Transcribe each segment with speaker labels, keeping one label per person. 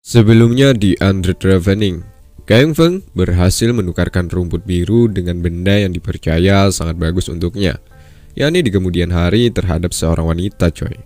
Speaker 1: Sebelumnya di Undead Ravening, Kang Feng berhasil menukarkan rumput biru dengan benda yang dipercaya sangat bagus untuknya, yakni di kemudian hari terhadap seorang wanita coy.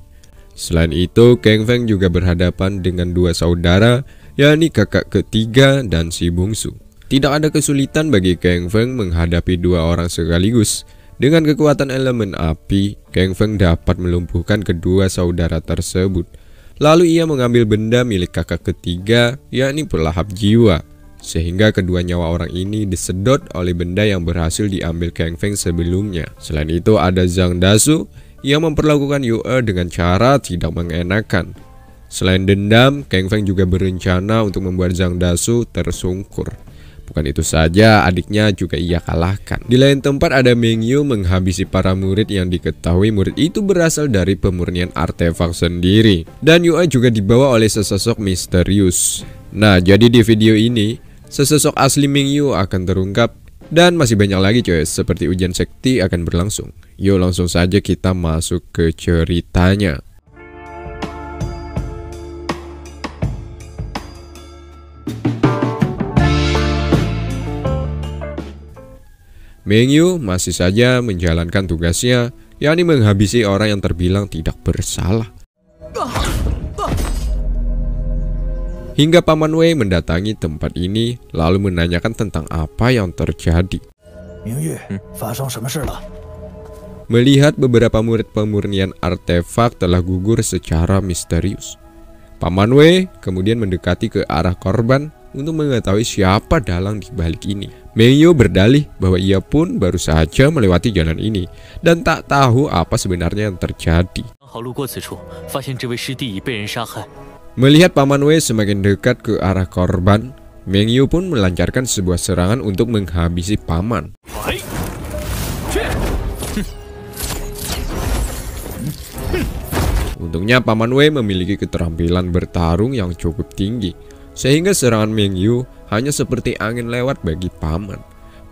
Speaker 1: Selain itu, Kang Feng juga berhadapan dengan dua saudara, yakni kakak ketiga dan si bungsu. Tidak ada kesulitan bagi Kang Feng menghadapi dua orang sekaligus. Dengan kekuatan elemen api, Kang Feng dapat melumpuhkan kedua saudara tersebut. Lalu ia mengambil benda milik kakak ketiga, yakni pelahap jiwa, sehingga kedua nyawa orang ini disedot oleh benda yang berhasil diambil Kang Feng sebelumnya. Selain itu ada Zhang Dasu yang memperlakukan Yue dengan cara tidak mengenakan. Selain dendam, Kang Feng juga berencana untuk membuat Zhang Dasu tersungkur. Bukan itu saja, adiknya juga ia kalahkan. Di lain tempat ada Meng Yu menghabisi para murid yang diketahui murid itu berasal dari pemurnian artefak sendiri. Dan Yue juga dibawa oleh sesosok misterius. Nah, jadi di video ini sesosok asli Meng Yu akan terungkap dan masih banyak lagi coy, seperti ujian sekti akan berlangsung. Yuk langsung saja kita masuk ke ceritanya. Meng Yu masih saja menjalankan tugasnya, yakni menghabisi orang yang terbilang tidak bersalah. Hingga Paman Wei mendatangi tempat ini, lalu menanyakan tentang apa yang terjadi. Melihat beberapa murid pemurnian artefak telah gugur secara misterius, Paman Wei kemudian mendekati ke arah korban untuk mengetahui siapa dalang di balik ini. Meng Yu berdalih bahwa ia pun baru saja melewati jalan ini dan tak tahu apa sebenarnya yang terjadi. Melihat Paman Wei semakin dekat ke arah korban, Meng Yu pun melancarkan sebuah serangan untuk menghabisi paman. Untungnya Paman Wei memiliki keterampilan bertarung yang cukup tinggi, sehingga serangan Meng Yu hanya seperti angin lewat bagi paman.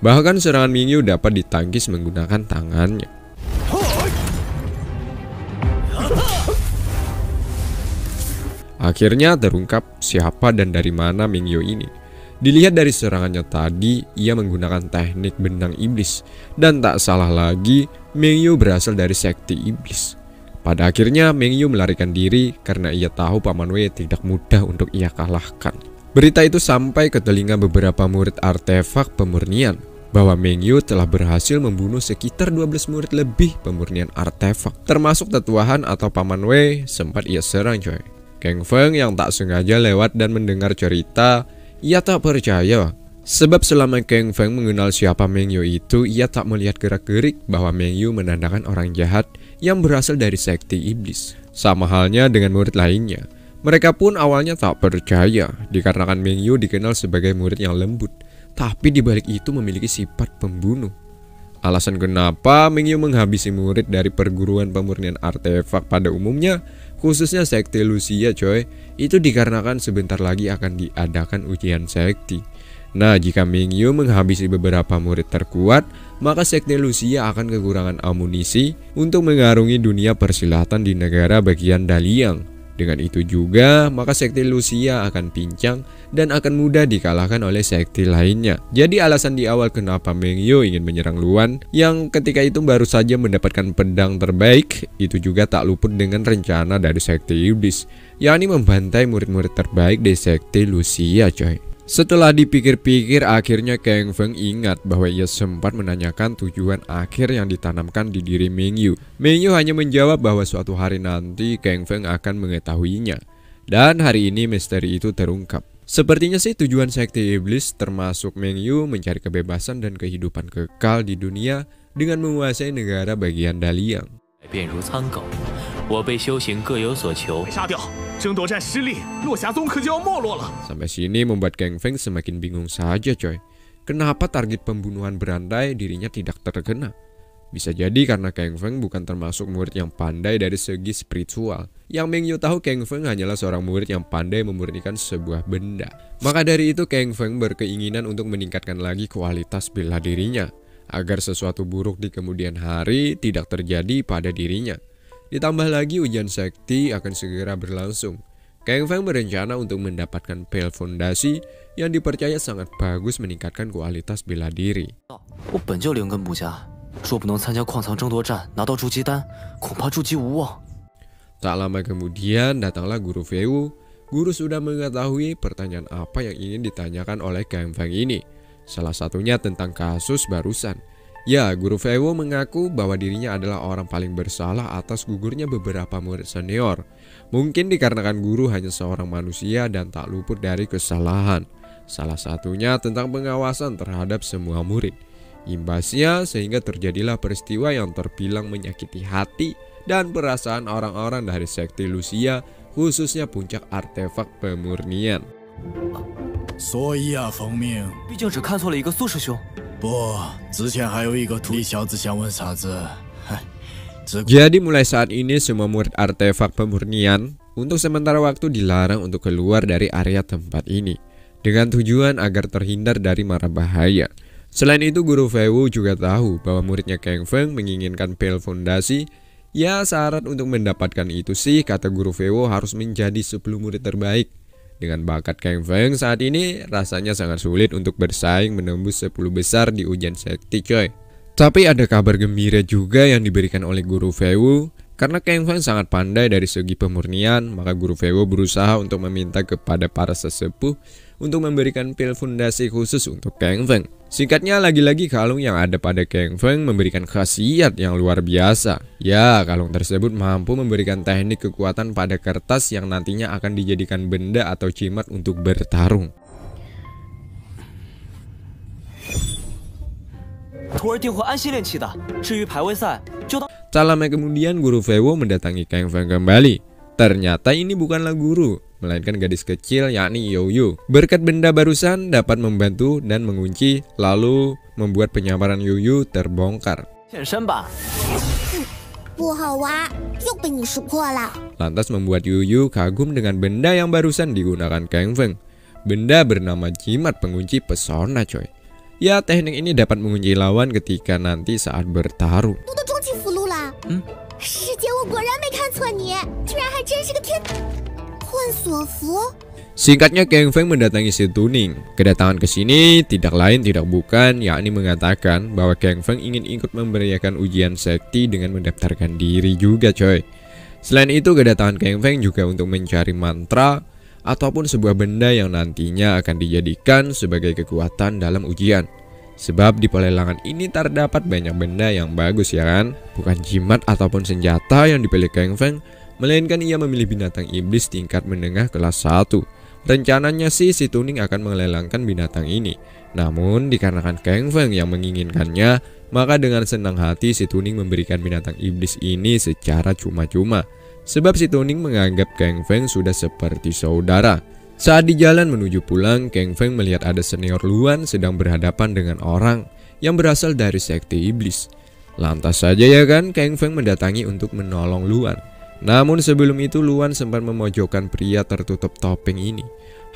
Speaker 1: Bahkan serangan Meng Yu dapat ditangkis menggunakan tangannya. Akhirnya terungkap siapa dan dari mana Meng Yu ini. Dilihat dari serangannya tadi, ia menggunakan teknik benang iblis. Dan tak salah lagi, Meng Yu berasal dari sekte iblis. Pada akhirnya Meng Yu melarikan diri karena ia tahu Paman Wei tidak mudah untuk ia kalahkan. Berita itu sampai ke telinga beberapa murid artefak pemurnian bahwa Meng Yu telah berhasil membunuh sekitar 12 murid lebih pemurnian artefak, termasuk tetuahan atau Paman Wei sempat ia serang coy. Kang Feng yang tak sengaja lewat dan mendengar cerita, ia tak percaya. Sebab selama Kang Feng mengenal siapa Meng Yu itu, ia tak melihat gerak-gerik bahwa Meng Yu menandakan orang jahat yang berasal dari sekte iblis. Sama halnya dengan murid lainnya. Mereka pun awalnya tak percaya, dikarenakan Meng Yu dikenal sebagai murid yang lembut, tapi dibalik itu memiliki sifat pembunuh. Alasan kenapa Meng Yu menghabisi murid dari perguruan pemurnian artefak pada umumnya, khususnya sekte Lucia coy, itu dikarenakan sebentar lagi akan diadakan ujian sekti. Nah, jika Meng Yu menghabisi beberapa murid terkuat, maka sekte Lucia akan kekurangan amunisi untuk mengarungi dunia persilatan di negara bagian Daliang. Dengan itu juga, maka sekte Lucia akan pincang dan akan mudah dikalahkan oleh sekte lainnya. Jadi alasan di awal kenapa Meng Yu ingin menyerang Luan, yang ketika itu baru saja mendapatkan pedang terbaik, itu juga tak luput dengan rencana dari sekte iblis, yakni membantai murid-murid terbaik dari sekte Lucia coy. Setelah dipikir-pikir, akhirnya Kang Feng ingat bahwa ia sempat menanyakan tujuan akhir yang ditanamkan di diri Meng Yu. Meng Yu hanya menjawab bahwa suatu hari nanti Kang Feng akan mengetahuinya. Dan hari ini misteri itu terungkap. Sepertinya sih tujuan sekte iblis termasuk Meng Yu mencari kebebasan dan kehidupan kekal di dunia dengan menguasai negara bagian Daliang. Sampai sini membuat Kang Feng semakin bingung saja coy. Kenapa target pembunuhan berantai dirinya tidak terkena? Bisa jadi karena Kang Feng bukan termasuk murid yang pandai dari segi spiritual. Yang Meng Yu tahu Kang Feng hanyalah seorang murid yang pandai memurnikan sebuah benda. Maka dari itu Kang Feng berkeinginan untuk meningkatkan lagi kualitas bela dirinya, agar sesuatu buruk di kemudian hari tidak terjadi pada dirinya. Ditambah lagi ujian sekti akan segera berlangsung. Kang Feng berencana untuk mendapatkan pel fondasi yang dipercaya sangat bagus meningkatkan kualitas bela diri.
Speaker 2: 我本就灵根不佳，若不能参加矿藏争夺战拿到筑基丹，恐怕筑基无望。
Speaker 1: Tak lama kemudian datanglah Guru Feiwu. Guru sudah mengetahui pertanyaan apa yang ingin ditanyakan oleh Kang Feng ini. Salah satunya tentang kasus barusan. Ya, Guru Feiwu mengaku bahwa dirinya adalah orang paling bersalah atas gugurnya beberapa murid senior. Mungkin dikarenakan guru hanya seorang manusia dan tak luput dari kesalahan. Salah satunya tentang pengawasan terhadap semua murid. Imbasnya sehingga terjadilah peristiwa yang terbilang menyakiti hati dan perasaan orang-orang dari sekte Lucia, khususnya puncak artefak pemurnian.
Speaker 3: 所以啊，冯明，
Speaker 2: 毕竟只看错了一个苏师兄。
Speaker 3: 不，之前还有一个徒弟小子想问啥子？嗨，只
Speaker 1: Jadi mulai saat ini semua murid artefak pemurnian untuk sementara waktu dilarang untuk keluar dari area tempat ini dengan tujuan agar terhindar dari mara bahaya. Selain itu, Guru Feiwu juga tahu bahwa muridnya Kang Feng menginginkan pel fondasi. Ya, syarat untuk mendapatkan itu sih, kata Guru Feiwu, harus menjadi 10 murid terbaik. Dengan bakat Kang Feng saat ini, rasanya sangat sulit untuk bersaing menembus 10 besar di ujian sekti, coy. Tapi ada kabar gembira juga yang diberikan oleh Guru Feiwu. Karena Kang Feng sangat pandai dari segi pemurnian, maka Guru Feiwu berusaha untuk meminta kepada para sesepuh untuk memberikan pil fondasi khusus untuk Kang Feng. Singkatnya, lagi-lagi kalung yang ada pada Kang Feng memberikan khasiat yang luar biasa. Ya, kalung tersebut mampu memberikan teknik kekuatan pada kertas yang nantinya akan dijadikan benda atau jimat untuk bertarung.
Speaker 2: 徒儿定会安心练气的。至于排位赛，就当
Speaker 1: Tak lama kemudian Guru Feiwu mendatangi Kang Feng kembali. Ternyata ini bukanlah guru, melainkan gadis kecil yakni Yoyu. Berkat benda barusan dapat membantu dan mengunci, lalu membuat penyamaran Yoyu terbongkar.
Speaker 2: 现身吧。
Speaker 4: 不好玩，又被你识破了。
Speaker 1: Lantas membuat Yoyu kagum dengan benda yang barusan digunakan Kang Feng. Benda bernama jimat pengunci pesona, coy. Ya, teknik ini dapat mengunci lawan ketika nanti saat bertarung.
Speaker 4: 我都终极符箓了。师姐，我果然没看错你，居然还真是个天幻锁符。
Speaker 1: Singkatnya, Kang Feng mendatangi si Tuning. Kedatangan ke sini tidak lain tidak bukan, yakni mengatakan bahwa Kang Feng ingin ikut memberiakan ujian sekti dengan mendaftarkan diri juga, coy. Selain itu, kedatangan Kang Feng juga untuk mencari mantra ataupun sebuah benda yang nantinya akan dijadikan sebagai kekuatan dalam ujian. Sebab di pelelangan ini terdapat banyak benda yang bagus, ya kan? Bukan jimat ataupun senjata yang dipilih Kang Feng, melainkan ia memilih binatang iblis tingkat menengah kelas 1. Rencananya sih si Tuning akan melelangkan binatang ini. Namun dikarenakan Kang Feng yang menginginkannya, maka dengan senang hati si Tuning memberikan binatang iblis ini secara cuma-cuma. Sebab si Tuning menganggap Kang Feng sudah seperti saudara. Saat di jalan menuju pulang, Kang Feng melihat ada senior Luan sedang berhadapan dengan orang yang berasal dari sekte iblis. Lantas saja ya kan, Kang Feng mendatangi untuk menolong Luan. Namun sebelum itu Luan sempat memojokkan pria tertutup topeng ini.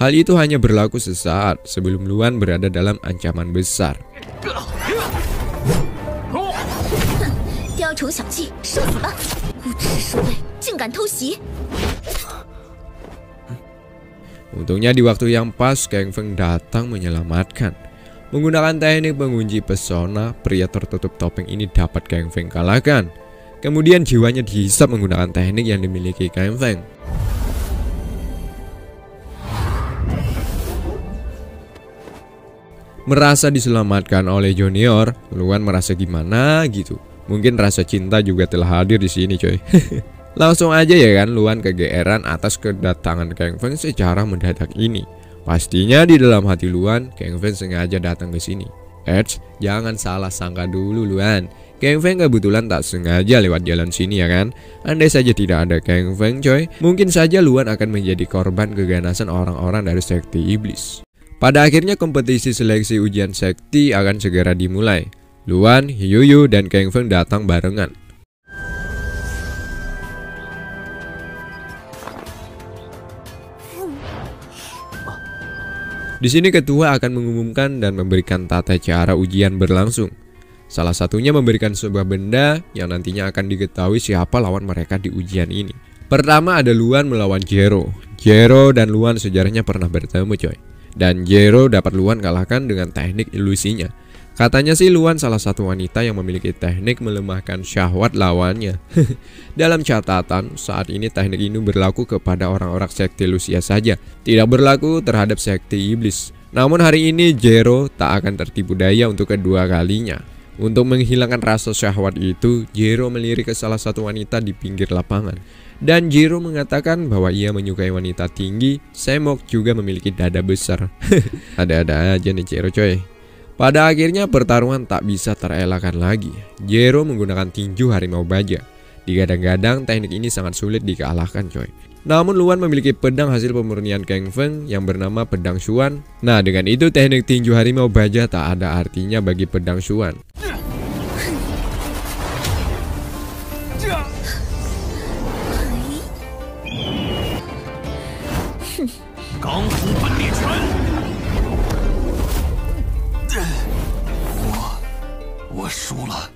Speaker 1: Hal itu hanya berlaku sesaat sebelum Luan berada dalam ancaman besar.
Speaker 4: 雕虫小技，受死吧！无耻守卫，竟敢偷袭！
Speaker 1: Untungnya di waktu yang pas Kang Feng datang menyelamatkan. Menggunakan teknik pengunci pesona, pria tertutup topeng ini dapat Kang Feng kalahkan. Kemudian jiwanya dihisap menggunakan teknik yang dimiliki Kang Feng. Merasa diselamatkan oleh junior, Luan merasa gimana gitu. Mungkin rasa cinta juga telah hadir di sini, coy. Langsung aja ya kan, Luan kegeeran atas kedatangan Kang Feng secara mendadak ini. Pastinya di dalam hati Luan, Kang Feng sengaja datang ke sini. Jangan salah sangka dulu Luan. Kang Feng kebetulan tak sengaja lewat jalan sini ya kan. Andai saja tidak ada Kang Feng, coy, mungkin saja Luan akan menjadi korban keganasan orang-orang dari sekte iblis. Pada akhirnya kompetisi seleksi ujian sekti akan segera dimulai. Luan, Yoyu, dan Kang Feng datang barengan. Di sini ketua akan mengumumkan dan memberikan tata cara ujian berlangsung. Salah satunya memberikan sebuah benda yang nantinya akan diketahui siapa lawan mereka di ujian ini. Pertama ada Luan melawan Jero. Jero dan Luan sejarahnya pernah bertemu coy. Dan Jero dapat Luan kalahkan dengan teknik ilusinya. Katanya sih Luan salah satu wanita yang memiliki teknik melemahkan syahwat lawannya. Dalam catatan, saat ini teknik ini berlaku kepada orang-orang sekte Lucia saja, tidak berlaku terhadap sekte iblis. Namun hari ini Jero tak akan tertipu daya untuk kedua kalinya. Untuk menghilangkan rasa syahwat itu, Jero melirik ke salah satu wanita di pinggir lapangan. Dan Jero mengatakan bahwa ia menyukai wanita tinggi, semok juga memiliki dada besar. Ada-ada aja nih Jero coy. Pada akhirnya pertarungan tak bisa terelakkan lagi. Jero menggunakan tinju harimau baja. Digadang-gadang teknik ini sangat sulit dikalahkan coy. Namun Luan memiliki pedang hasil pemurnian Kang Feng yang bernama pedang Xuan. Nah dengan itu teknik tinju harimau baja tak ada artinya bagi pedang Xuan.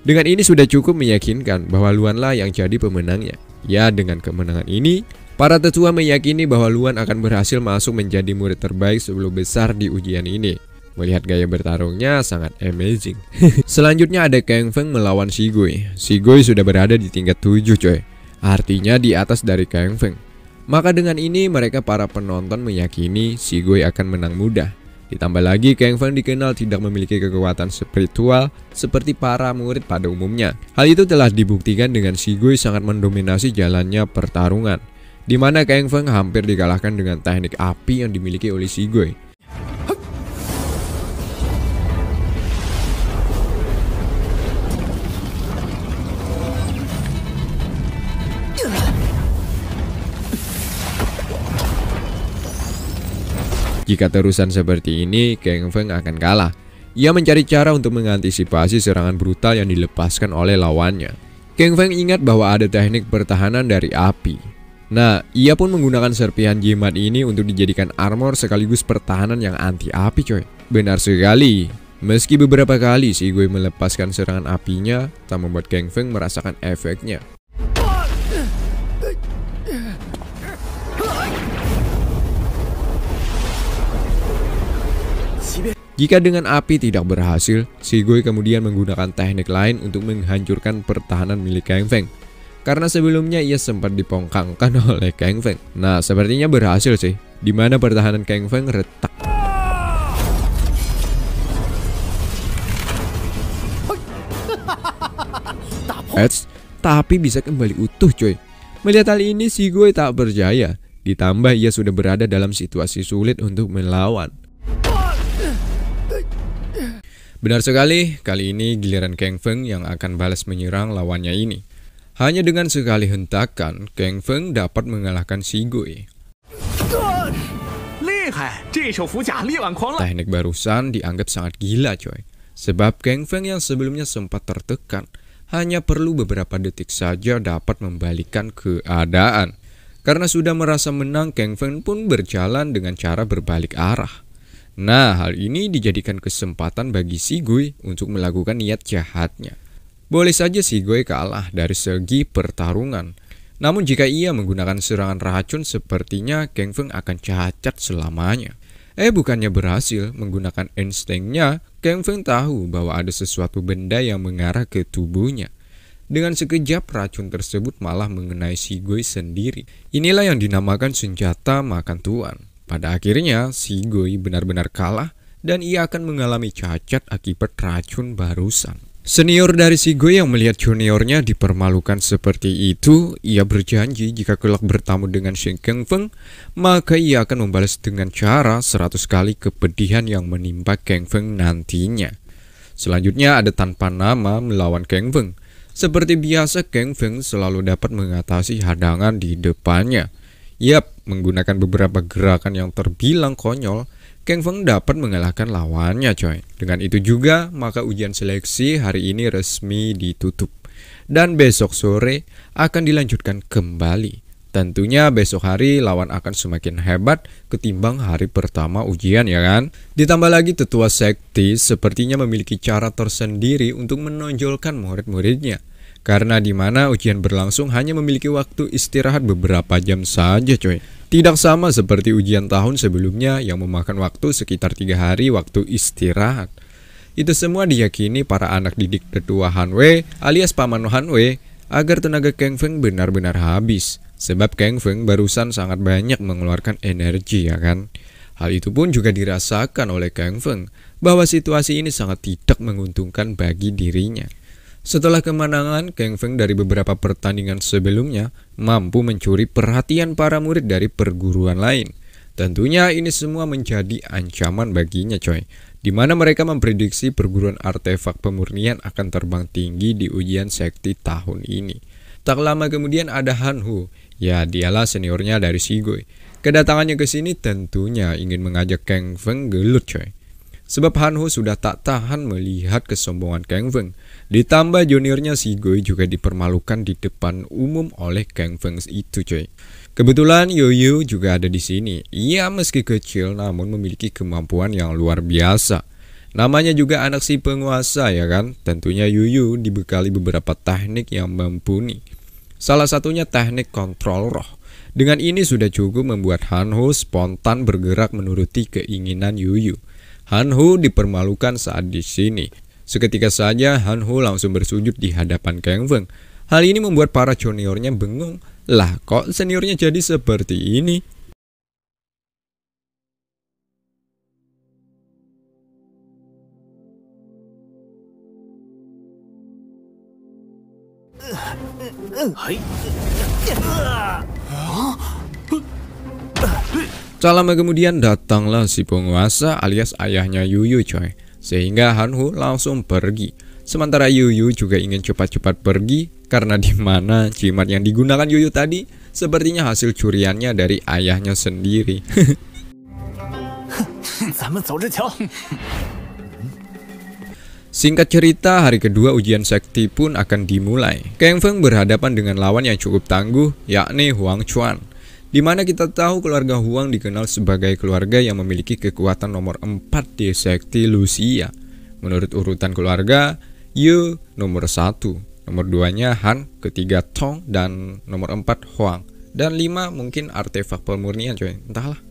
Speaker 1: Dengan ini sudah cukup meyakinkan bahwa Luanlah yang jadi pemenangnya. Ya, dengan kemenangan ini, para tetua meyakini bahwa Luan akan berhasil masuk menjadi murid terbaik 10 besar di ujian ini. Melihat gaya bertarungnya sangat amazing. Selanjutnya ada Kang Feng melawan Shigoi. Shigoi sudah berada di tingkat 7 coy. Artinya di atas dari Kang Feng. Maka dengan ini mereka para penonton meyakini Shigoi akan menang mudah. Ditambah lagi Kang Feng dikenal tidak memiliki kekuatan spiritual seperti para murid pada umumnya. Hal itu telah dibuktikan dengan Shigoi sangat mendominasi jalannya pertarungan, di mana Kang Feng hampir dikalahkan dengan teknik api yang dimiliki oleh Shigoi. Jika terusan seperti ini, Kang Feng akan kalah. Ia mencari cara untuk mengantisipasi serangan brutal yang dilepaskan oleh lawannya. Kang Feng ingat bahwa ada teknik pertahanan dari api. Nah, ia pun menggunakan serpihan jimat ini untuk dijadikan armor sekaligus pertahanan yang anti api coy. Benar sekali. Meski beberapa kali Shigoi melepaskan serangan apinya, tak membuat Kang Feng merasakan efeknya. Jika dengan api tidak berhasil, Shigoi kemudian menggunakan teknik lain untuk menghancurkan pertahanan milik Kang Feng. Karena sebelumnya ia sempat dipongkangkan oleh Kang Feng. Nah, sepertinya berhasil sih, di mana pertahanan Kang Feng retak. Tapi bisa kembali utuh coy. Melihat hal ini Shigoi tak percaya. Ditambah ia sudah berada dalam situasi sulit untuk melawan. Benar sekali, kali ini giliran Kang Feng yang akan balas menyerang lawannya ini. Hanya dengan sekali hentakan, Kang Feng dapat mengalahkan Shigoi. Teknik barusan dianggap sangat gila coy. Sebab Kang Feng yang sebelumnya sempat tertekan, hanya perlu beberapa detik saja dapat membalikkan keadaan. Karena sudah merasa menang, Kang Feng pun berjalan dengan cara berbalik arah. Nah, hal ini dijadikan kesempatan bagi Shigoi untuk melakukan niat jahatnya. Boleh saja Shigoi kalah dari segi pertarungan. Namun jika ia menggunakan serangan racun, sepertinya Kang Feng akan cacat selamanya. Bukannya berhasil menggunakan instingnya, Kang Feng tahu bahwa ada sesuatu benda yang mengarah ke tubuhnya. Dengan sekejap racun tersebut malah mengenai Shigoi sendiri. Inilah yang dinamakan senjata makan tuan. Pada akhirnya, Shigoi benar-benar kalah dan ia akan mengalami cacat akibat racun barusan. Senior dari Shigoi yang melihat juniornya dipermalukan seperti itu, ia berjanji jika kelak bertamu dengan Shen Kang Feng, maka ia akan membalas dengan cara 100 kali kepedihan yang menimpa Kang Feng nantinya. Selanjutnya ada tanpa nama melawan Kang Feng. Seperti biasa, Kang Feng selalu dapat mengatasi hadangan di depannya. Yap, menggunakan beberapa gerakan yang terbilang konyol, Kang Feng dapat mengalahkan lawannya coy. Dengan itu juga, maka ujian seleksi hari ini resmi ditutup. Dan besok sore akan dilanjutkan kembali. Tentunya besok hari lawan akan semakin hebat ketimbang hari pertama ujian ya kan. Ditambah lagi tetua sekte sepertinya memiliki cara tersendiri untuk menonjolkan murid-muridnya. Karena di mana ujian berlangsung hanya memiliki waktu istirahat beberapa jam saja coy. Tidak sama seperti ujian tahun sebelumnya yang memakan waktu sekitar 3 hari waktu istirahat. Itu semua diyakini para anak didik tetua Han Wei alias paman Han Wei agar tenaga Kang Feng benar-benar habis. Sebab Kang Feng barusan sangat banyak mengeluarkan energi ya kan. Hal itu pun juga dirasakan oleh Kang Feng bahwa situasi ini sangat tidak menguntungkan bagi dirinya. Setelah kemenangan, Kang Feng dari beberapa pertandingan sebelumnya mampu mencuri perhatian para murid dari perguruan lain. Tentunya ini semua menjadi ancaman baginya coy, di mana mereka memprediksi perguruan artefak pemurnian akan terbang tinggi di ujian sekti tahun ini. Tak lama kemudian ada Han Hu, ya dialah seniornya dari Shigoi. Kedatangannya ke sini tentunya ingin mengajak Kang Feng gelut coy. Sebab Han Hu sudah tak tahan melihat kesombongan Kang Feng. Ditambah juniornya Shigoi juga dipermalukan di depan umum oleh Kang Feng itu coy. Kebetulan Yuyu juga ada di sini. Ia meski kecil namun memiliki kemampuan yang luar biasa. Namanya juga anak si penguasa ya kan. Tentunya Yuyu dibekali beberapa teknik yang mumpuni. Salah satunya teknik kontrol roh. Dengan ini sudah cukup membuat Han Hu spontan bergerak menuruti keinginan Yuyu. Han Hu dipermalukan saat di sini. Seketika saja Han Hu langsung bersujud di hadapan Kang Feng. Hal ini membuat para juniornya bengong. Lah kok seniornya jadi seperti ini? Tak lama kemudian datanglah si penguasa alias ayahnya Yuyu coy. Sehingga Han Hu langsung pergi. Sementara Yuyu juga ingin cepat-cepat pergi karena di mana jimat yang digunakan Yuyu tadi sepertinya hasil curiannya dari ayahnya sendiri. Singkat cerita, hari kedua ujian sekti pun akan dimulai. Kang Feng berhadapan dengan lawan yang cukup tangguh, yakni Huang Chuan. Di mana kita tahu keluarga Huang dikenal sebagai keluarga yang memiliki kekuatan nomor 4 di sekti Lucia. Menurut urutan keluarga, Yu nomor 1, nomor 2-nya Han, ketiga Tong, dan nomor 4 Huang. Dan 5 mungkin artefak pemurnian coy, entahlah.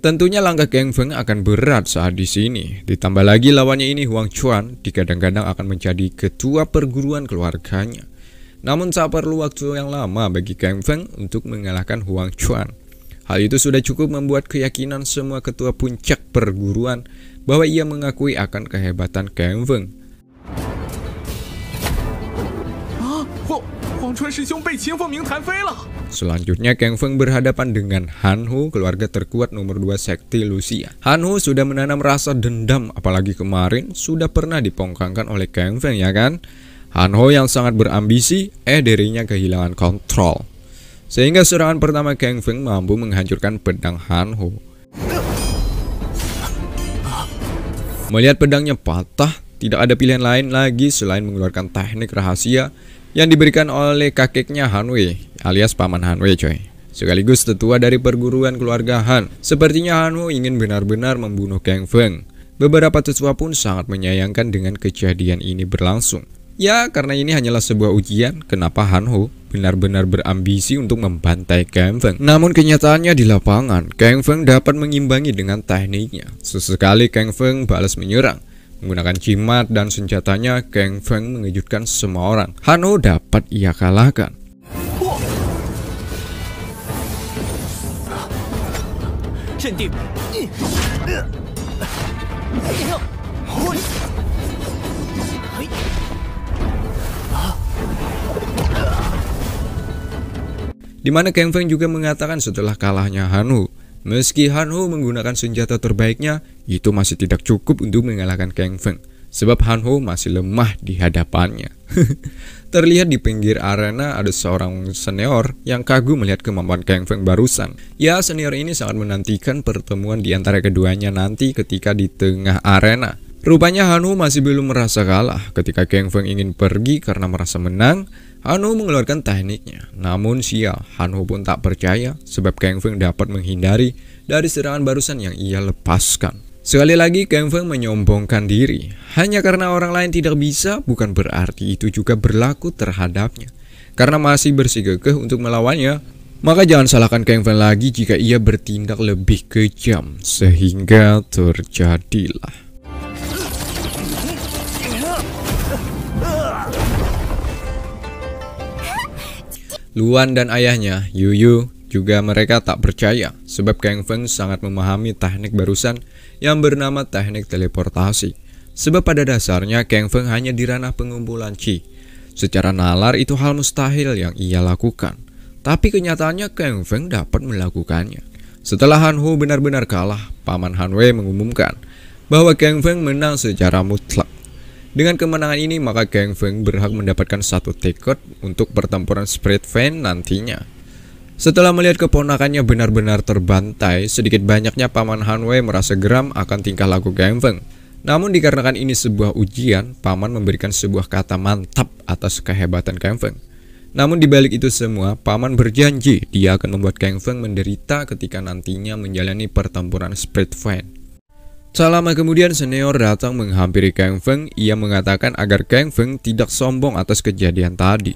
Speaker 1: Tentunya langkah Kang Feng akan berat saat di sini. Ditambah lagi lawannya ini Huang Chuan, dikadang-kadang akan menjadi ketua perguruan keluarganya. Namun tak perlu waktu yang lama bagi Kang Feng untuk mengalahkan Huang Chuan. Hal itu sudah cukup membuat keyakinan semua ketua puncak perguruan bahwa ia mengakui akan kehebatan Kang Feng. Selanjutnya Kang Feng berhadapan dengan Han Hu, keluarga terkuat nomor 2 sekti Lucia. Han Hu sudah menanam rasa dendam, apalagi kemarin sudah pernah dipongkangkan oleh Kang Feng ya kan. Han Hu yang sangat berambisi, dirinya kehilangan kontrol. Sehingga serangan pertama Kang Feng mampu menghancurkan pedang Han Hu. Melihat pedangnya patah, tidak ada pilihan lain lagi selain mengeluarkan teknik rahasia yang diberikan oleh kakeknya Han Wei, alias paman Han Wei coy. Sekaligus tetua dari perguruan keluarga Han. Sepertinya Han Hu ingin benar-benar membunuh Kang Feng. Beberapa tetua pun sangat menyayangkan dengan kejadian ini berlangsung. Ya, karena ini hanyalah sebuah ujian, kenapa Han Hu benar-benar berambisi untuk membantai Kang Feng. Namun kenyataannya di lapangan, Kang Feng dapat mengimbangi dengan tekniknya. Sesekali Kang Feng balas menyerang. Menggunakan jimat dan senjatanya, Kang Feng mengejutkan semua orang. Han Hu dapat ia kalahkan. Di mana Kang Feng juga mengatakan setelah kalahnya Han Hu, meski Han Hu menggunakan senjata terbaiknya, itu masih tidak cukup untuk mengalahkan Kang Feng. Sebab Han Hu masih lemah di hadapannya. Terlihat di pinggir arena ada seorang senior yang kagum melihat kemampuan Kang Feng barusan. Ya, senior ini sangat menantikan pertemuan di antara keduanya nanti ketika di tengah arena. Rupanya Han Hu masih belum merasa kalah. Ketika Kang Feng ingin pergi karena merasa menang, Han Hu mengeluarkan tekniknya. Namun sial, Han Hu pun tak percaya sebab Kang Feng dapat menghindari dari serangan barusan yang ia lepaskan. Sekali lagi Kang Feng menyombongkan diri. Hanya karena orang lain tidak bisa, bukan berarti itu juga berlaku terhadapnya. Karena masih bersikukuh untuk melawannya, maka jangan salahkan Kang Feng lagi jika ia bertindak lebih kejam, sehingga terjadilah. Luan dan ayahnya, Yuyu, juga mereka tak percaya sebab Kang Feng sangat memahami teknik barusan yang bernama teknik teleportasi. Sebab pada dasarnya Kang Feng hanya di ranah pengumpulan Qi. Secara nalar itu hal mustahil yang ia lakukan. Tapi kenyataannya Kang Feng dapat melakukannya. Setelah Han Hu benar-benar kalah, Paman Han Wei mengumumkan bahwa Kang Feng menang secara mutlak. Dengan kemenangan ini maka Kang Feng berhak mendapatkan satu tiket untuk pertempuran Spirit Fan nantinya. Setelah melihat keponakannya benar-benar terbantai, sedikit banyaknya Paman Han Wei merasa geram akan tingkah laku Kang Feng. Namun dikarenakan ini sebuah ujian, Paman memberikan sebuah kata mantap atas kehebatan Kang Feng. Namun dibalik itu semua, Paman berjanji dia akan membuat Kang Feng menderita ketika nantinya menjalani pertempuran Spirit Fan. Tak lama kemudian senior datang menghampiri Kang Feng. Ia mengatakan agar Kang Feng tidak sombong atas kejadian tadi.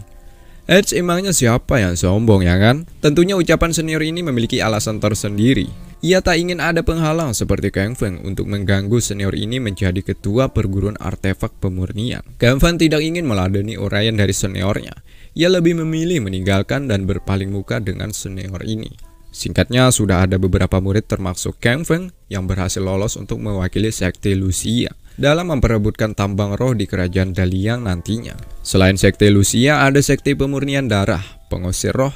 Speaker 1: Emangnya siapa yang sombong ya kan? Tentunya ucapan senior ini memiliki alasan tersendiri. Ia tak ingin ada penghalang seperti Kang Feng untuk mengganggu senior ini menjadi ketua perguruan artefak pemurnian. Kang Feng tidak ingin meladeni uraian dari seniornya. Ia lebih memilih meninggalkan dan berpaling muka dengan senior ini. Singkatnya, sudah ada beberapa murid termasuk Kang Feng yang berhasil lolos untuk mewakili sekte Lucia dalam memperebutkan tambang roh di kerajaan Daliang nantinya. Selain sekte Lucia, ada sekte pemurnian darah, pengusir roh,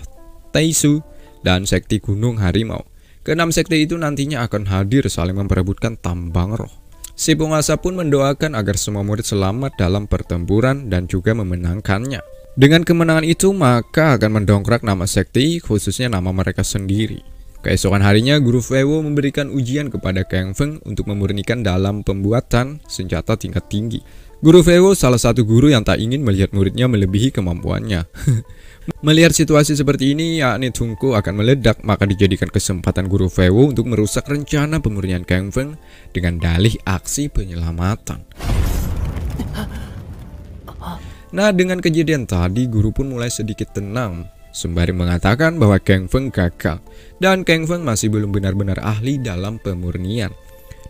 Speaker 1: Taisu, dan sekte Gunung Harimau. Keenam sekte itu nantinya akan hadir saling memperebutkan tambang roh. Si penguasa pun mendoakan agar semua murid selamat dalam pertempuran dan juga memenangkannya. Dengan kemenangan itu maka akan mendongkrak nama sekte, khususnya nama mereka sendiri. Keesokan harinya Guru Feiwo memberikan ujian kepada Kang Feng untuk memurnikan dalam pembuatan senjata tingkat tinggi. Guru Feiwo salah satu guru yang tak ingin melihat muridnya melebihi kemampuannya. Melihat situasi seperti ini, yakni Tungku akan meledak, maka dijadikan kesempatan Guru Feiwo untuk merusak rencana pemurnian Kang Feng dengan dalih aksi penyelamatan. Nah, dengan kejadian tadi, guru pun mulai sedikit tenang, sembari mengatakan bahwa Kang Feng gagal, dan Kang Feng masih belum benar-benar ahli dalam pemurnian.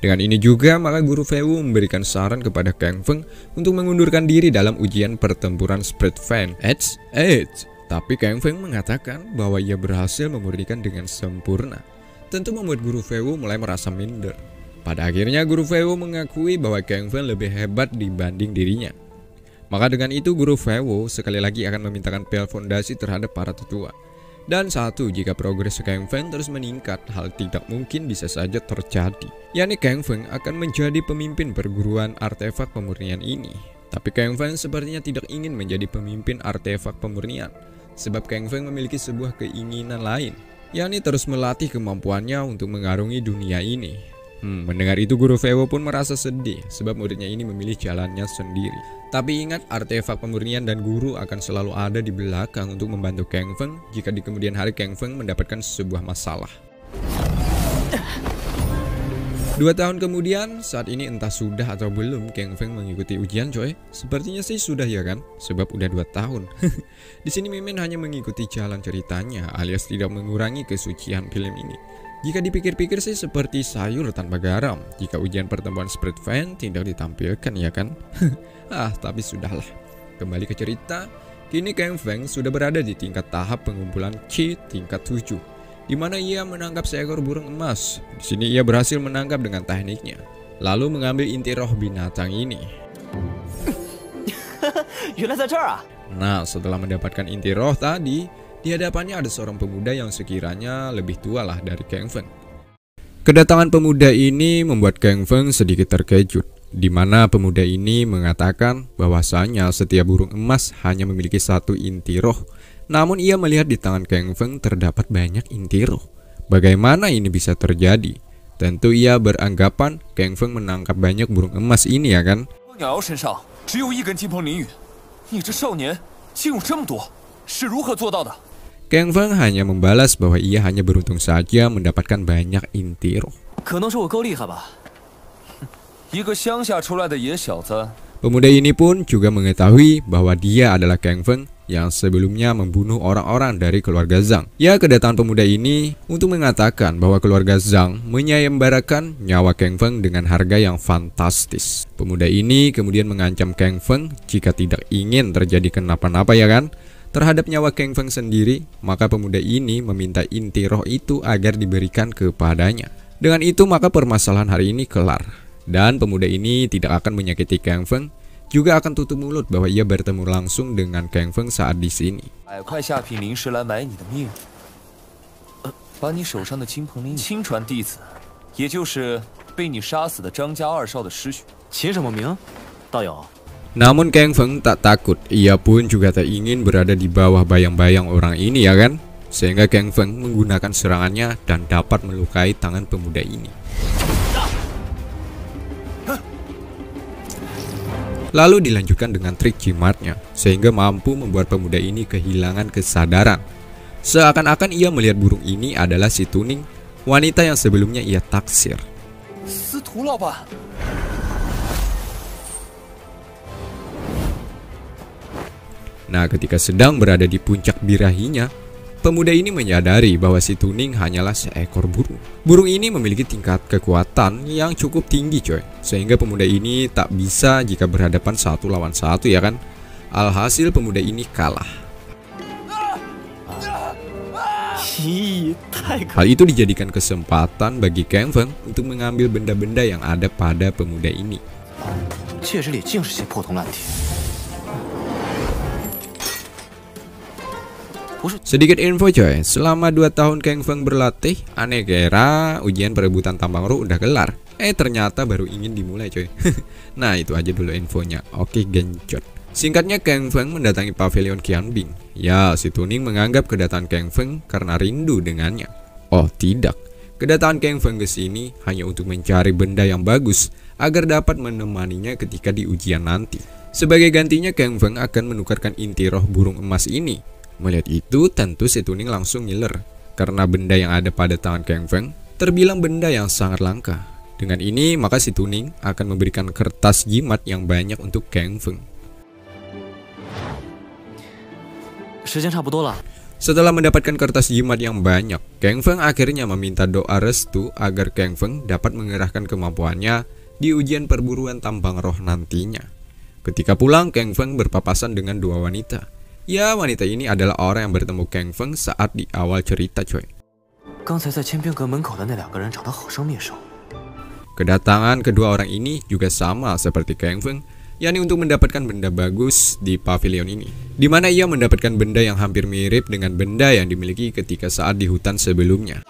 Speaker 1: Dengan ini juga, maka Guru Feiwo memberikan saran kepada Kang Feng untuk mengundurkan diri dalam ujian pertempuran Spirit Fan. Tapi Kang Feng mengatakan bahwa ia berhasil memurnikan dengan sempurna. Tentu membuat Guru Feiwo mulai merasa minder. Pada akhirnya, Guru Feiwo mengakui bahwa Kang Feng lebih hebat dibanding dirinya. Maka dengan itu Guru Feiwo sekali lagi akan memintakan pel fondasi terhadap para tetua. Dan satu, jika progres Kang Feng terus meningkat, hal tidak mungkin bisa saja terjadi. yakni Kang Feng akan menjadi pemimpin perguruan artefak pemurnian ini. Tapi Kang Feng sepertinya tidak ingin menjadi pemimpin artefak pemurnian. Sebab Kang Feng memiliki sebuah keinginan lain, yakni terus melatih kemampuannya untuk mengarungi dunia ini. Mendengar itu Guru Feiwo pun merasa sedih sebab muridnya ini memilih jalannya sendiri. Tapi ingat, artefak pemurnian dan guru akan selalu ada di belakang untuk membantu Kang Feng jika di kemudian hari Kang Feng mendapatkan sebuah masalah. 2 tahun kemudian, saat ini entah sudah atau belum Kang Feng mengikuti ujian coy. Sepertinya sih sudah ya kan, sebab udah 2 tahun. Di sini Mimin hanya mengikuti jalan ceritanya alias tidak mengurangi kesucian film ini. Jika dipikir-pikir sih seperti sayur tanpa garam jika ujian pertemuan Spirit Fan tidak ditampilkan ya kan. Tapi sudahlah. Kembali ke cerita, kini Kang Feng sudah berada di tingkat tahap pengumpulan Qi tingkat 7, di mana ia menangkap seekor burung emas. Di sini ia berhasil menangkap dengan tekniknya, lalu mengambil inti roh binatang ini. Nah, setelah mendapatkan inti roh tadi, di hadapannya ada seorang pemuda yang sekiranya lebih tua lah dari Kang Feng. Kedatangan pemuda ini membuat Kang Feng sedikit terkejut, di mana pemuda ini mengatakan bahwasanya setiap burung emas hanya memiliki 1 inti roh. Namun ia melihat di tangan Kang Feng terdapat banyak inti roh. Bagaimana ini bisa terjadi? Tentu ia beranggapan Kang Feng menangkap banyak burung emas ini ya kan? Kang Feng hanya membalas bahwa ia hanya beruntung saja mendapatkan banyak inti roh.
Speaker 5: 一个乡下出来的野小子。
Speaker 1: Pemuda ini pun juga mengetahui bahwa dia adalah Kang Feng yang sebelumnya membunuh orang-orang dari keluarga Zhang. Ya, kedatangan pemuda ini untuk mengatakan bahwa keluarga Zhang menyayembarakan nyawa Kang Feng dengan harga yang fantastis. Pemuda ini kemudian mengancam Kang Feng jika tidak ingin terjadi kenapa-napa ya kan terhadap nyawa Kang Feng sendiri, maka pemuda ini meminta inti roh itu agar diberikan kepadanya. Dengan itu maka permasalahan hari ini kelar. Dan pemuda ini tidak akan menyakiti Kang Feng, juga akan tutup mulut bahwa ia bertemu langsung dengan Kang Feng saat di sini.
Speaker 5: 100块下品灵石来买你的命，把你手上的金鹏灵亲传弟子，也就是被你杀死的张家二少的尸血。
Speaker 2: 秦什么名？道友。
Speaker 1: Namun Kang Feng tak takut, ia pun juga tak ingin berada di bawah bayang-bayang orang ini ya kan? Sehingga Kang Feng menggunakan serangannya dan dapat melukai tangan pemuda ini. Lalu dilanjutkan dengan trik jimatnya, sehingga mampu membuat pemuda ini kehilangan kesadaran. Seakan-akan ia melihat burung ini adalah si Tuning, wanita yang sebelumnya ia taksir. Nah, ketika sedang berada di puncak birahinya, pemuda ini menyadari bahwa si Tuning hanyalah seekor burung. Burung ini memiliki tingkat kekuatan yang cukup tinggi coy, sehingga pemuda ini tak bisa jika berhadapan 1 lawan 1 ya kan. Alhasil pemuda ini kalah. Hal itu dijadikan kesempatan bagi Kang Feng untuk mengambil benda-benda yang ada pada pemuda ini. Sedikit info coy, selama 2 tahun Kang Feng berlatih, aneh kira ujian perebutan tambang roh udah kelar. Ternyata baru ingin dimulai coy. Nah itu aja dulu infonya, oke gencot. Singkatnya Kang Feng mendatangi pavilion Qianbing. Ya, si Tuning menganggap kedatangan Kang Feng karena rindu dengannya. Oh tidak, kedatangan Kang Feng ke sini hanya untuk mencari benda yang bagus agar dapat menemaninya ketika di ujian nanti. Sebagai gantinya Kang Feng akan menukarkan inti roh burung emas ini. Melihat itu tentu si Tuning langsung ngiler, karena benda yang ada pada tangan Kang Feng terbilang benda yang sangat langka. Dengan ini maka si Tuning akan memberikan kertas jimat yang banyak untuk Kang Feng. Setelah mendapatkan kertas jimat yang banyak, Kang Feng akhirnya meminta doa restu agar Kang Feng dapat mengerahkan kemampuannya di ujian perburuan tambang roh nantinya. Ketika pulang, Kang Feng berpapasan dengan 2 wanita. Ya, wanita ini adalah orang yang bertemu Kang Feng saat di awal cerita coy. Kedatangan kedua orang ini juga sama seperti Kang Feng, yakni untuk mendapatkan benda bagus di pavilion ini, di mana ia mendapatkan benda yang hampir mirip dengan benda yang dimiliki ketika saat di hutan sebelumnya.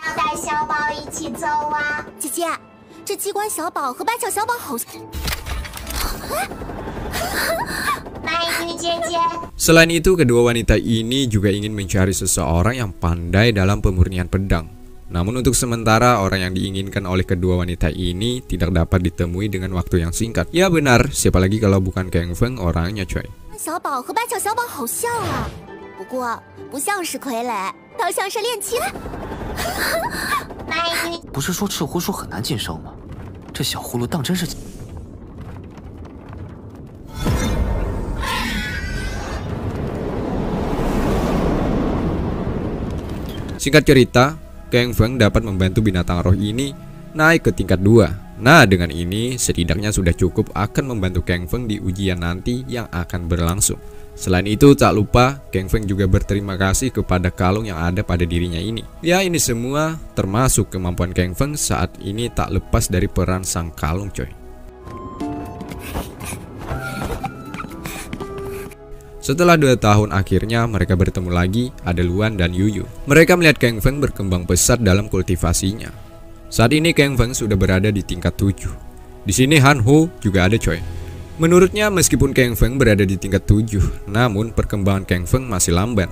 Speaker 1: Selain itu, kedua wanita ini juga ingin mencari seseorang yang pandai dalam pemurnian pedang. Namun untuk sementara orang yang diinginkan oleh kedua wanita ini tidak dapat ditemui dengan waktu yang singkat. Ya benar, siapa lagi kalau bukan Kang Feng orangnya coy. Singkat cerita, Kang Feng dapat membantu binatang roh ini naik ke tingkat 2. Nah, dengan ini setidaknya sudah cukup akan membantu Kang Feng di ujian nanti yang akan berlangsung. Selain itu, tak lupa Kang Feng juga berterima kasih kepada kalung yang ada pada dirinya ini. Ya, ini semua termasuk kemampuan Kang Feng saat ini tak lepas dari peran sang kalung coy. Setelah 2 tahun akhirnya mereka bertemu lagi, ada Luan dan Yuyu. Mereka melihat Kang Feng berkembang pesat dalam kultivasinya. Saat ini Kang Feng sudah berada di tingkat 7. Di sini Han Ho juga ada coy. Menurutnya meskipun Kang Feng berada di tingkat 7, namun perkembangan Kang Feng masih lamban.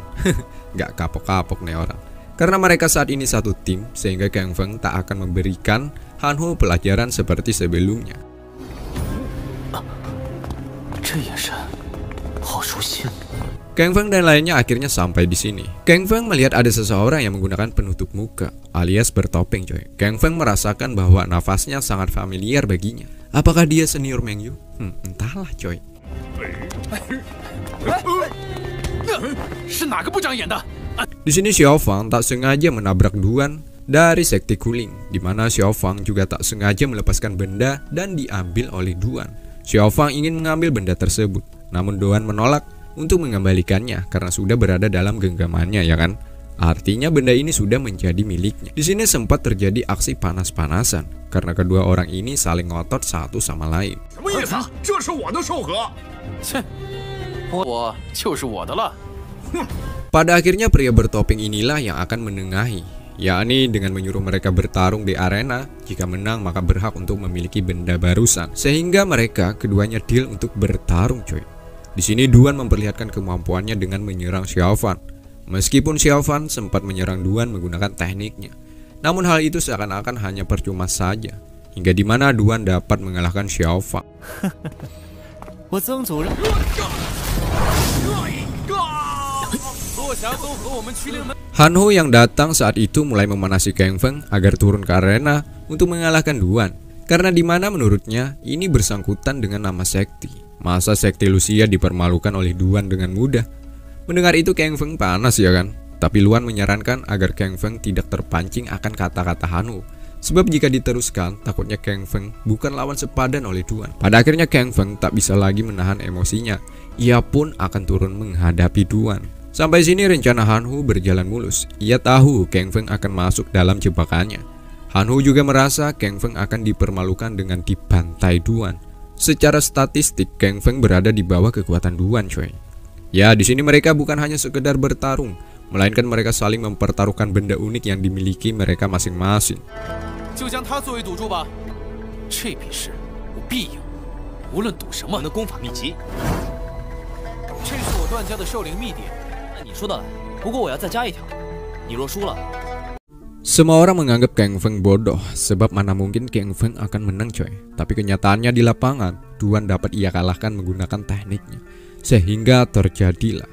Speaker 1: Gak kapok-kapok nih orang. Karena mereka saat ini satu tim, sehingga Kang Feng tak akan memberikan Han Ho pelajaran seperti sebelumnya. Kang Feng dan lainnya akhirnya sampai di sini. Kang Feng melihat ada seseorang yang menggunakan penutup muka alias bertopeng coy. Kang Feng merasakan bahwa nafasnya sangat familiar baginya. Apakah dia senior Meng Yu? Entahlah coy. Di sini Xiao Fang tak sengaja menabrak Duan dari sekte Kuling, di mana Xiao Fang juga tak sengaja melepaskan benda dan diambil oleh Duan. Xiao Fang ingin mengambil benda tersebut, namun Duan menolak untuk mengembalikannya karena sudah berada dalam genggamannya, ya kan? Artinya benda ini sudah menjadi miliknya. Di sini sempat terjadi aksi panas-panasan karena kedua orang ini saling ngotot satu sama lain. Pada akhirnya pria bertopeng inilah yang akan menengahi, yakni dengan menyuruh mereka bertarung di arena. Jika menang maka berhak untuk memiliki benda barusan, sehingga mereka keduanya deal untuk bertarung coy. Di sini Duan memperlihatkan kemampuannya dengan menyerang Xiao Fan. Meskipun Xiao Fan sempat menyerang Duan menggunakan tekniknya, namun hal itu seakan-akan hanya percuma saja, hingga di mana Duan dapat mengalahkan Xiao Fan. Han Ho yang datang saat itu mulai memanasi Kang Feng agar turun ke arena untuk mengalahkan Duan, karena di mana menurutnya ini bersangkutan dengan nama sekte. Masa sekte Lucia dipermalukan oleh Duan dengan mudah? Mendengar itu Kang Feng panas ya kan? Tapi Luan menyarankan agar Kang Feng tidak terpancing akan kata-kata Han Ho, sebab jika diteruskan takutnya Kang Feng bukan lawan sepadan oleh Duan. Pada akhirnya Kang Feng tak bisa lagi menahan emosinya, ia pun akan turun menghadapi Duan. Sampai sini rencana Han Ho berjalan mulus. Ia tahu Kang Feng akan masuk dalam jebakannya. Han Ho juga merasa Kang Feng akan dipermalukan dengan dibantai Duan. Secara statistik Kang Feng berada di bawah kekuatan Duan coy. Ya, di sini mereka bukan hanya sekedar bertarung, melainkan mereka saling mempertaruhkan benda unik yang dimiliki mereka masing-masing. Semua orang menganggap Kang Feng bodoh, sebab mana mungkin Kang Feng akan menang coy. Tapi kenyataannya di lapangan, Duan dapat ia kalahkan menggunakan tekniknya. Sehingga terjadilah.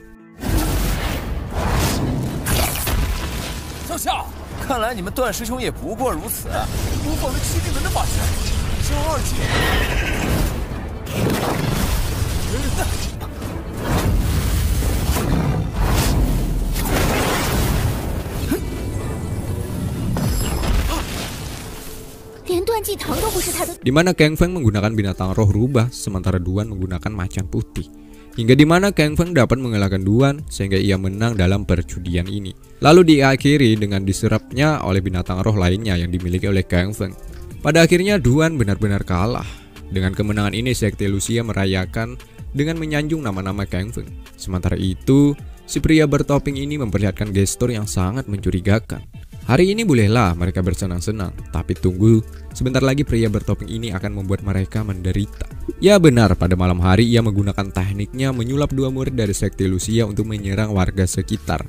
Speaker 1: Di mana Kang Feng menggunakan binatang roh rubah, sementara Duan menggunakan macan putih. Hingga di mana Kang Feng dapat mengalahkan Duan sehingga ia menang dalam perjudian ini. Lalu diakhiri dengan diserapnya oleh binatang roh lainnya yang dimiliki oleh Kang Feng. Pada akhirnya Duan benar-benar kalah. Dengan kemenangan ini sekte Lucia merayakan dengan menyanjung nama-nama Kang Feng. Sementara itu, si pria bertopeng ini memperlihatkan gestur yang sangat mencurigakan. Hari ini bolehlah mereka bersenang-senang, tapi tunggu, sebentar lagi pria bertopeng ini akan membuat mereka menderita. Ya benar, pada malam hari ia menggunakan tekniknya menyulap dua murid dari sekte Lucia untuk menyerang warga sekitar.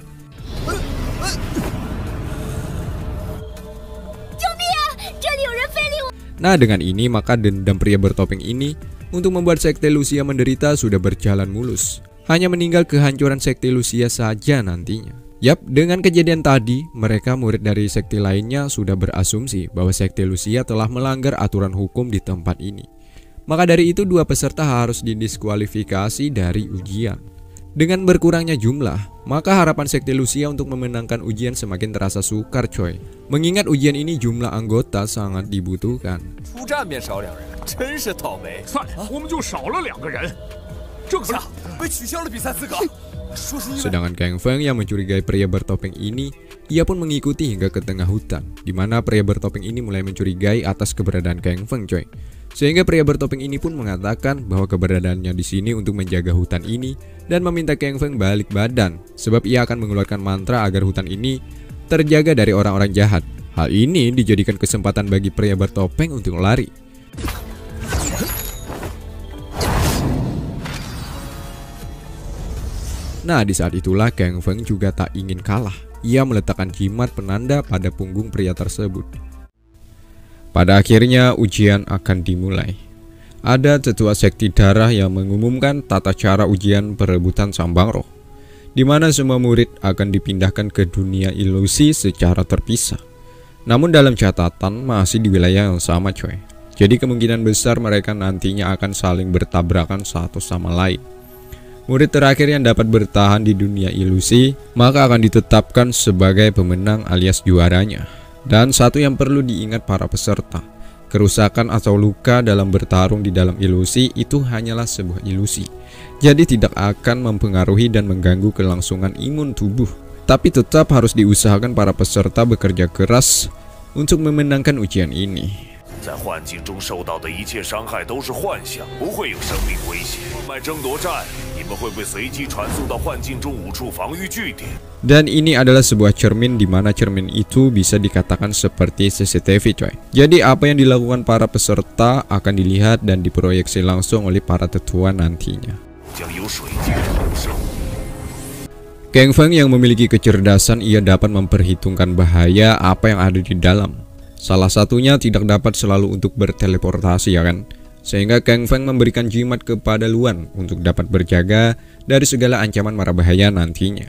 Speaker 1: Nah dengan ini maka dendam pria bertopeng ini untuk membuat sekte Lucia menderita sudah berjalan mulus. Hanya meninggal kehancuran sekte Lucia saja nantinya. Yap, dengan kejadian tadi, mereka murid dari sekte lainnya sudah berasumsi bahwa sekte Lucia telah melanggar aturan hukum di tempat ini. Maka dari itu dua peserta harus didiskualifikasi dari ujian. Dengan berkurangnya jumlah, maka harapan sekte Lucia untuk memenangkan ujian semakin terasa sukar coy. Mengingat ujian ini jumlah anggota sangat dibutuhkan. Sedangkan Kang Feng yang mencurigai pria bertopeng ini, ia pun mengikuti hingga ke tengah hutan, di mana pria bertopeng ini mulai mencurigai atas keberadaan Kang Feng coy. Sehingga pria bertopeng ini pun mengatakan bahwa keberadaannya di sini untuk menjaga hutan ini dan meminta Kang Feng balik badan, sebab ia akan mengeluarkan mantra agar hutan ini terjaga dari orang-orang jahat. Hal ini dijadikan kesempatan bagi pria bertopeng untuk lari. Nah, di saat itulah Kang Feng juga tak ingin kalah. Ia meletakkan jimat penanda pada punggung pria tersebut. Pada akhirnya ujian akan dimulai. Ada tetua sekte darah yang mengumumkan tata cara ujian perebutan sambang roh, di mana semua murid akan dipindahkan ke dunia ilusi secara terpisah. Namun dalam catatan masih di wilayah yang sama coy. Jadi kemungkinan besar mereka nantinya akan saling bertabrakan satu sama lain. Murid terakhir yang dapat bertahan di dunia ilusi maka akan ditetapkan sebagai pemenang alias juaranya. Dan satu yang perlu diingat para peserta, kerusakan atau luka dalam bertarung di dalam ilusi itu hanyalah sebuah ilusi. Jadi tidak akan mempengaruhi dan mengganggu kelangsungan imun tubuh. Tapi tetap harus diusahakan para peserta bekerja keras untuk memenangkan ujian ini.
Speaker 6: 在幻境中受到的一切伤害都是幻象，不会有生命危险。脉争夺战，你们会被随机传送到幻境中5处防御据点。
Speaker 1: Dan ini adalah sebuah cermin di mana cermin itu bisa dikatakan seperti CCTV coy. Jadi apa yang dilakukan para peserta akan dilihat dan diproyeksi langsung oleh para tetua nantinya. Kang Feng yang memiliki kecerdasan, ia dapat memperhitungkan bahaya apa yang ada di dalam. Salah satunya tidak dapat selalu untuk berteleportasi ya kan. Sehingga Kang Feng memberikan jimat kepada Luan untuk dapat berjaga dari segala ancaman mara bahaya nantinya.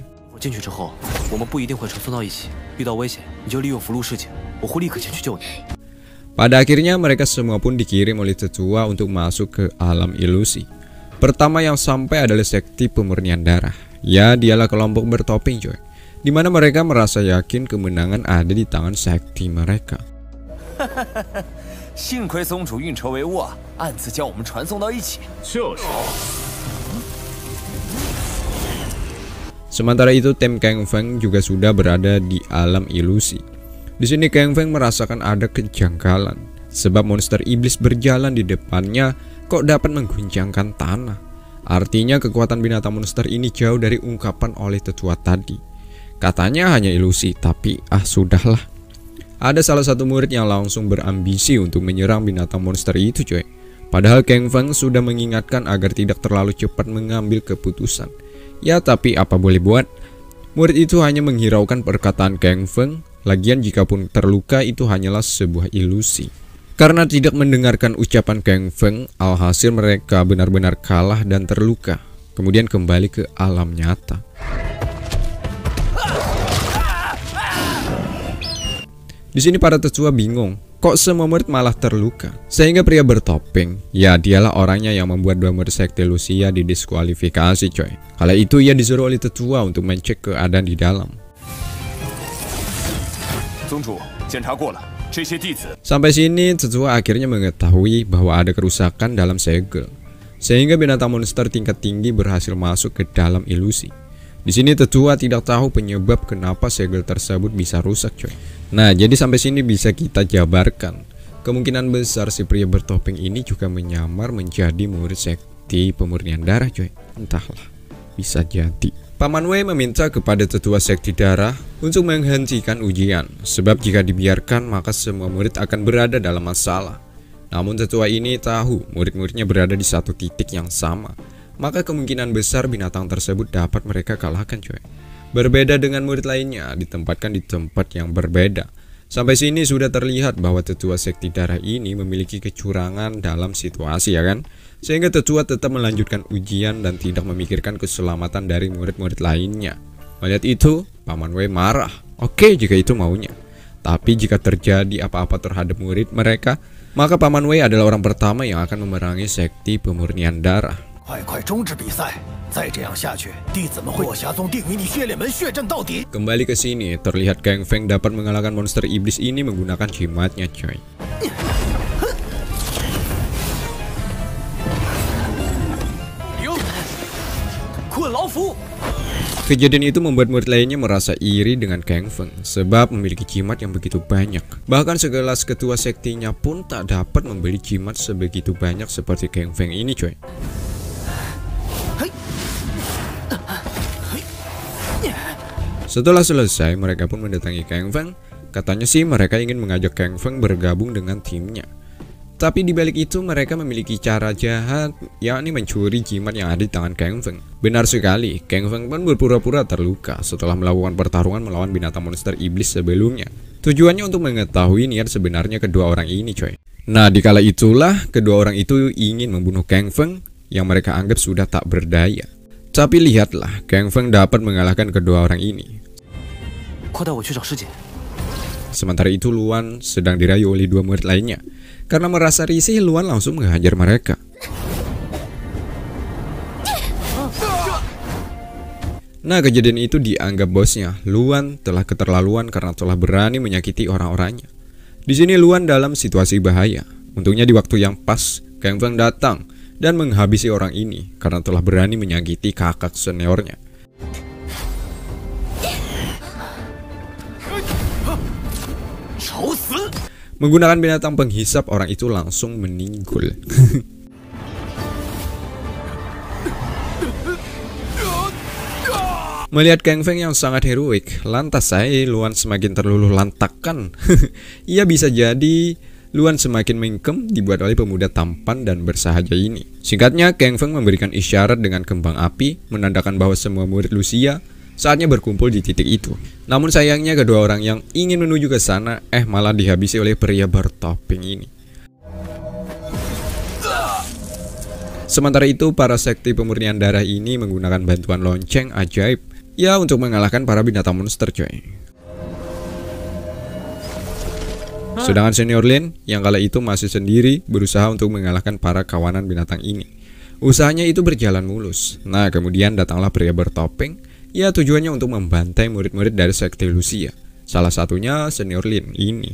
Speaker 1: Pada akhirnya mereka semua pun dikirim oleh tetua untuk masuk ke alam ilusi. Pertama yang sampai adalah sekti pemurnian darah. Ya, dialah kelompok bertopeng coy, dimana mereka merasa yakin kemenangan ada di tangan sekti mereka.
Speaker 5: 幸亏宗主运筹帷幄，暗自将我们传送到一起。
Speaker 6: 就是。
Speaker 1: Sementara itu tim Kang Feng juga sudah berada di alam ilusi. Di sini Kang Feng merasakan ada kejanggalan, sebab monster iblis berjalan di depannya kok dapat mengguncangkan tanah. Artinya kekuatan binatang monster ini jauh dari ungkapan oleh tetua tadi. Katanya hanya ilusi, tapi sudahlah. Ada salah satu murid yang langsung berambisi untuk menyerang binatang monster itu coy. Padahal Kang Feng sudah mengingatkan agar tidak terlalu cepat mengambil keputusan. Ya tapi apa boleh buat, murid itu hanya menghiraukan perkataan Kang Feng. Lagian jikapun terluka itu hanyalah sebuah ilusi. Karena tidak mendengarkan ucapan Kang Feng, alhasil mereka benar-benar kalah dan terluka. Kemudian kembali ke alam nyata. Di sini para tetua bingung, kok semua murid malah terluka. Sehingga pria bertopeng, ya dialah orangnya yang membuat dua murid sekte Lucia didiskualifikasi coy. Kala itu ia disuruh oleh tetua untuk mencek keadaan di dalam. Sampai sini tetua akhirnya mengetahui bahwa ada kerusakan dalam segel. Sehingga binatang monster tingkat tinggi berhasil masuk ke dalam ilusi. Di sini tetua tidak tahu penyebab kenapa segel tersebut bisa rusak coy. Nah jadi sampai sini bisa kita jabarkan, kemungkinan besar si pria bertopeng ini juga menyamar menjadi murid sekti pemurnian darah coy. Entahlah, bisa jadi. Paman Wei meminta kepada tetua sekti darah untuk menghentikan ujian, sebab jika dibiarkan maka semua murid akan berada dalam masalah. Namun tetua ini tahu murid-muridnya berada di satu titik yang sama, maka kemungkinan besar binatang tersebut dapat mereka kalahkan coy. Berbeda dengan murid lainnya, ditempatkan di tempat yang berbeda. Sampai sini sudah terlihat bahwa tetua sekti darah ini memiliki kecurangan dalam situasi ya kan. Sehingga tetua tetap melanjutkan ujian dan tidak memikirkan keselamatan dari murid-murid lainnya. Melihat itu, Paman Wei marah. Oke jika itu maunya. Tapi jika terjadi apa-apa terhadap murid mereka, maka Paman Wei adalah orang pertama yang akan memerangi sekti pemurnian darah. Kembali ke sini, terlihat Kang Feng dapat mengalahkan monster iblis ini menggunakan jimatnya coy. Kejadian itu membuat murid lainnya merasa iri dengan Kang Feng, sebab memiliki jimat yang begitu banyak. Bahkan segelas ketua sektinya pun tak dapat membeli jimat sebegitu banyak seperti Kang Feng ini coy. Setelah selesai, mereka pun mendatangi Kang Feng. Katanya sih mereka ingin mengajak Kang Feng bergabung dengan timnya. Tapi di balik itu mereka memiliki cara jahat, yakni mencuri jimat yang ada di tangan Kang Feng. Benar sekali, Kang Feng pun berpura-pura terluka setelah melakukan pertarungan melawan binatang monster iblis sebelumnya. Tujuannya untuk mengetahui niat sebenarnya kedua orang ini coy. Nah dikala itulah kedua orang itu ingin membunuh Kang Feng yang mereka anggap sudah tak berdaya. Tapi lihatlah, Kang Feng dapat mengalahkan kedua orang ini. Sementara itu Luan sedang dirayu oleh dua murid lainnya. Karena merasa risih, Luan langsung menghajar mereka. Nah, kejadian itu dianggap bosnya. Luan telah keterlaluan karena telah berani menyakiti orang-orangnya. Di sini Luan dalam situasi bahaya. Untungnya di waktu yang pas, Kang Feng datang dan menghabisi orang ini karena telah berani menyakiti kakak seniornya. Menggunakan binatang penghisap, orang itu langsung meninggal. Melihat Kang Feng yang sangat heroik, lantas saya Luan semakin terluluh lantakan. Ia bisa jadi Luan semakin mengkem dibuat oleh pemuda tampan dan bersahaja ini. Singkatnya, Kang Feng memberikan isyarat dengan kembang api, menandakan bahwa semua murid Lucia saatnya berkumpul di titik itu. Namun sayangnya kedua orang yang ingin menuju ke sana malah dihabisi oleh pria bertopeng ini. Sementara itu, para sekti pemurnian darah ini menggunakan bantuan lonceng ajaib ya untuk mengalahkan para binatang monster, coy. Sedangkan senior Lin yang kala itu masih sendiri berusaha untuk mengalahkan para kawanan binatang ini. Usahanya itu berjalan mulus. Nah, kemudian datanglah pria bertopeng. Ya, tujuannya untuk membantai murid-murid dari sekte Lucia. Salah satunya senior Lin ini.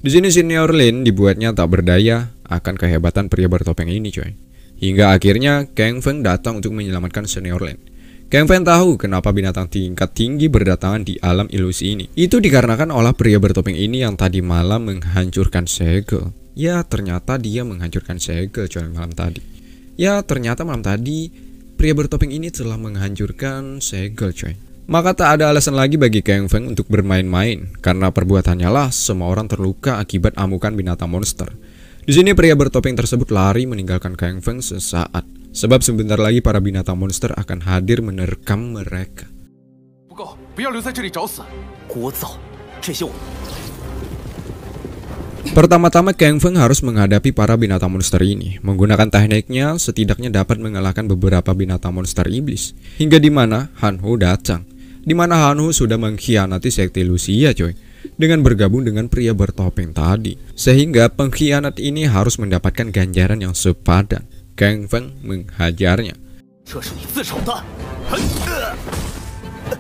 Speaker 1: Di sini senior Lin dibuatnya tak berdaya akan kehebatan pria bertopeng ini, coy. Hingga akhirnya Kang Feng datang untuk menyelamatkan senior Lin. Kang Feng tahu kenapa binatang tingkat tinggi berdatangan di alam ilusi ini. Itu dikarenakan olah pria bertopeng ini yang tadi malam menghancurkan segel. Ya, ternyata dia menghancurkan segel, coy, malam tadi. Ya, ternyata malam tadi pria bertopeng ini telah menghancurkan segel, coy. Maka tak ada alasan lagi bagi Kang Feng untuk bermain-main, karena perbuatannya lah semua orang terluka akibat amukan binatang monster. Di sini pria bertopeng tersebut lari meninggalkan Kang Feng sesaat. Sebab sebentar lagi para binatang monster akan hadir menerkam mereka. Pertama-tama Kang Feng harus menghadapi para binatang monster ini. Menggunakan tekniknya setidaknya dapat mengalahkan beberapa binatang monster iblis. Hingga di mana Han Ho datang. Di mana Han Ho sudah mengkhianati sekte Lucia, coy, dengan bergabung dengan pria bertopeng tadi. Sehingga pengkhianat ini harus mendapatkan ganjaran yang sepadan. Kang Feng menghajarnya.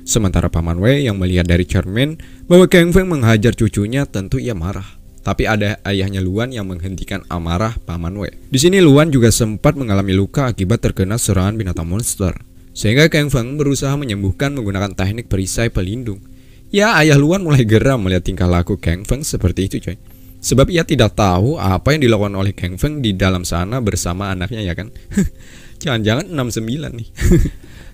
Speaker 1: Sementara Paman Wei yang melihat dari cermin bahwa Kang Feng menghajar cucunya, tentu ia marah. Tapi ada ayahnya Luan yang menghentikan amarah Paman Wei. Di sini Luan juga sempat mengalami luka akibat terkena serangan binatang monster. Sehingga Kang Feng berusaha menyembuhkan menggunakan teknik perisai pelindung. Ya, ayah Luan mulai geram melihat tingkah laku Kang Feng seperti itu, coy. Sebab ia tidak tahu apa yang dilakukan oleh Kang Feng di dalam sana bersama anaknya, ya kan? Jangan-jangan 69 nih.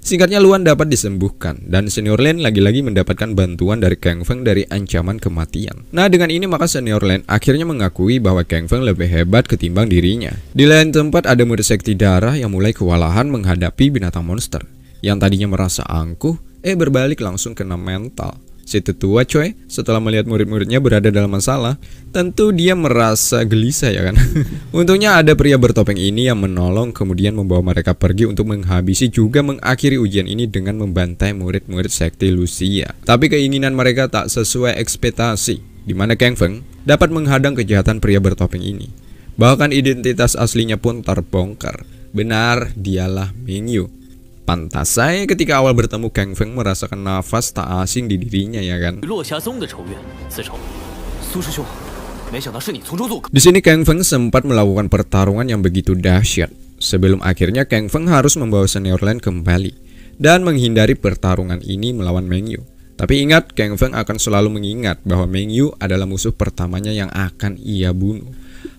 Speaker 1: Singkatnya, Luan dapat disembuhkan dan senior Lin lagi-lagi mendapatkan bantuan dari Kang Feng dari ancaman kematian. Nah, dengan ini maka senior Lin akhirnya mengakui bahwa Kang Feng lebih hebat ketimbang dirinya. Di lain tempat ada murid sekti darah yang mulai kewalahan menghadapi binatang monster. Yang tadinya merasa angkuh, berbalik langsung kena mental. Si tetua, coy, setelah melihat murid-muridnya berada dalam masalah, tentu dia merasa gelisah, ya kan? Untungnya ada pria bertopeng ini yang menolong, kemudian membawa mereka pergi untuk menghabisi juga mengakhiri ujian ini dengan membantai murid-murid sekte Lucia. Tapi keinginan mereka tak sesuai ekspektasi, di mana Kang Feng dapat menghadang kejahatan pria bertopeng ini. Bahkan identitas aslinya pun terbongkar. Benar, dialah Meng Yu. Pantas saya ketika awal bertemu Kang Feng merasakan nafas tak asing di dirinya, ya kan? Di sini Kang Feng sempat melakukan pertarungan yang begitu dahsyat. Sebelum akhirnya Kang Feng harus membawa senior Lin kembali dan menghindari pertarungan ini melawan Meng Yu. Tapi ingat, Kang Feng akan selalu mengingat bahwa Meng Yu adalah musuh pertamanya yang akan ia bunuh.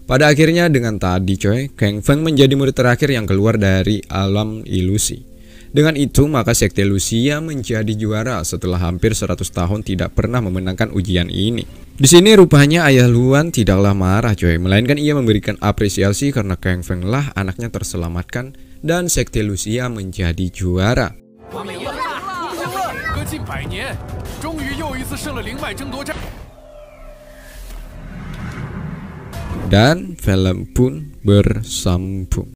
Speaker 1: Pada akhirnya dengan tadi, coy, Kang Feng menjadi murid terakhir yang keluar dari alam ilusi. Dengan itu maka sekte Lucia menjadi juara setelah hampir 100 tahun tidak pernah memenangkan ujian ini. Di sini rupanya ayah Luan tidaklah marah, coy, melainkan ia memberikan apresiasi karena Kang Feng lah anaknya terselamatkan dan sekte Lucia menjadi juara. Dan film pun bersambung.